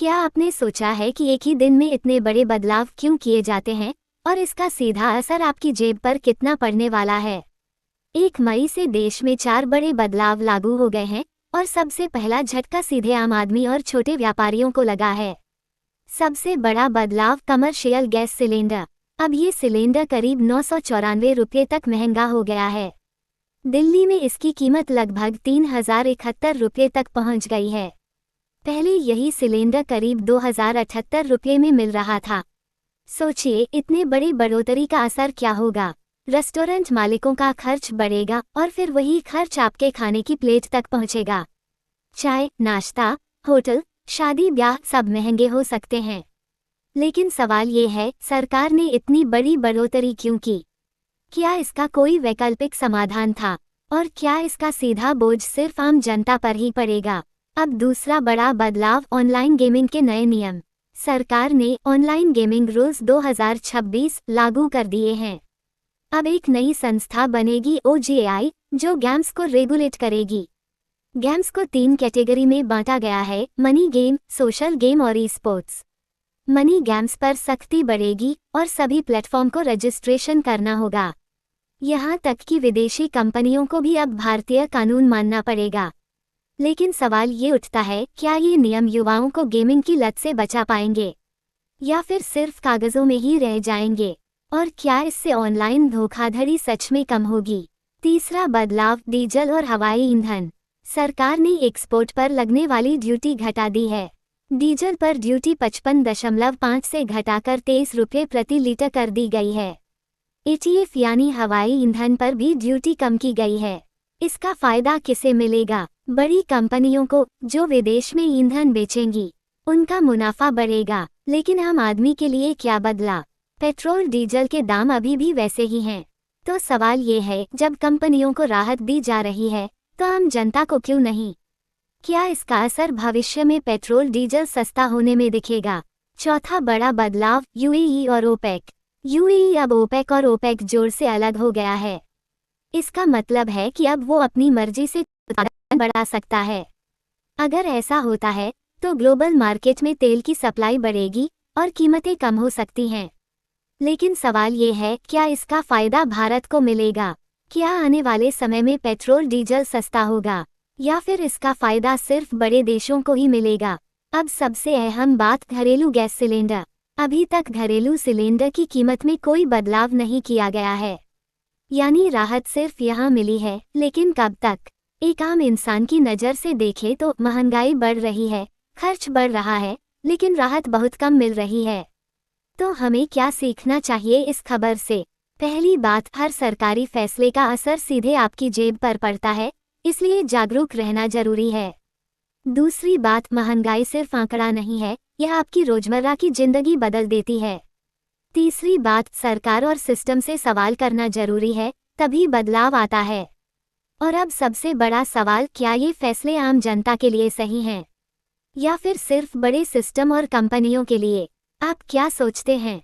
क्या आपने सोचा है कि एक ही दिन में इतने बड़े बदलाव क्यों किए जाते हैं और इसका सीधा असर आपकी जेब पर कितना पड़ने वाला है? 1 मई से देश में 4 बड़े बदलाव लागू हो गए हैं और सबसे पहला झटका सीधे आम आदमी और छोटे व्यापारियों को लगा है। सबसे बड़ा बदलाव कमर्शियल गैस सिलेंडर। अब ये सिलेंडर करीब 994 रुपये तक महंगा हो गया है। दिल्ली में इसकी कीमत लगभग 3071 रुपये तक पहुंच गई है। पहले यही सिलेंडर करीब 2078 रुपये में मिल रहा था। सोचिए, इतने बड़ी बढ़ोतरी का असर क्या होगा। रेस्टोरेंट मालिकों का खर्च बढ़ेगा और फिर वही खर्च आपके खाने की प्लेट तक पहुंचेगा। चाय, नाश्ता, होटल, शादी ब्याह सब महंगे हो सकते हैं। लेकिन सवाल ये है, सरकार ने इतनी बड़ी बढ़ोतरी क्यों की? क्या इसका कोई वैकल्पिक समाधान था? और क्या इसका सीधा बोझ सिर्फ आम जनता पर ही पड़ेगा? अब दूसरा बड़ा बदलाव, ऑनलाइन गेमिंग के नए नियम। सरकार ने ऑनलाइन गेमिंग रूल्स 2026 लागू कर दिए हैं। अब एक नई संस्था बनेगी OGAI, जो गेम्स को रेगुलेट करेगी। गेम्स को 3 कैटेगरी में बांटा गया है: मनी गेम, सोशल गेम और ई-स्पोर्ट्स। मनी गेम्स पर सख्ती बढ़ेगी और सभी प्लेटफॉर्म को रजिस्ट्रेशन करना होगा। यहाँ तक कि विदेशी कंपनियों को भी अब भारतीय कानून मानना पड़ेगा। लेकिन सवाल ये उठता है, क्या ये नियम युवाओं को गेमिंग की लत से बचा पाएंगे या फिर सिर्फ कागजों में ही रह जाएंगे? और क्या इससे ऑनलाइन धोखाधड़ी सच में कम होगी? तीसरा बदलाव, डीजल और हवाई ईंधन। सरकार ने एक्सपोर्ट पर लगने वाली ड्यूटी घटा दी है। डीजल पर ड्यूटी 55.5 से घटाकर 23 रुपये प्रति लीटर कर दी गई है। ETF यानी हवाई ईंधन पर भी ड्यूटी कम की गई है। इसका फायदा किसे मिलेगा? बड़ी कंपनियों को, जो विदेश में ईंधन बेचेंगी। उनका मुनाफा बढ़ेगा। लेकिन आम आदमी के लिए क्या बदला? पेट्रोल डीजल के दाम अभी भी वैसे ही हैं। तो सवाल ये है, जब कंपनियों को राहत दी जा रही है तो आम जनता को क्यों नहीं? क्या इसका असर भविष्य में पेट्रोल डीजल सस्ता होने में दिखेगा? चौथा बड़ा बदलाव, UAE और ओपेक। UAE अब ओपेक और ओपेक जोड़ से अलग हो गया है। इसका मतलब है कि अब वो अपनी मर्जी से उत्पादन बढ़ा सकता है। अगर ऐसा होता है तो ग्लोबल मार्केट में तेल की सप्लाई बढ़ेगी और कीमतें कम हो सकती हैं। लेकिन सवाल ये है, क्या इसका फायदा भारत को मिलेगा? क्या आने वाले समय में पेट्रोल डीजल सस्ता होगा या फिर इसका फायदा सिर्फ बड़े देशों को ही मिलेगा? अब सबसे अहम बात, घरेलू गैस सिलेंडर। अभी तक घरेलू सिलेंडर की कीमत में कोई बदलाव नहीं किया गया है, यानी राहत सिर्फ यहाँ मिली है। लेकिन कब तक? एक आम इंसान की नज़र से देखें तो महंगाई बढ़ रही है, खर्च बढ़ रहा है, लेकिन राहत बहुत कम मिल रही है। तो हमें क्या सीखना चाहिए इस खबर से? पहली बात, हर सरकारी फैसले का असर सीधे आपकी जेब पर पड़ता है, इसलिए जागरूक रहना जरूरी है। दूसरी बात, महंगाई सिर्फ आंकड़ा नहीं है, यह आपकी रोजमर्रा की जिंदगी बदल देती है। तीसरी बात, सरकार और सिस्टम से सवाल करना जरूरी है, तभी बदलाव आता है। और अब सबसे बड़ा सवाल, क्या ये फैसले आम जनता के लिए सही हैं या फिर सिर्फ बड़े सिस्टम और कंपनियों के लिए? आप क्या सोचते हैं?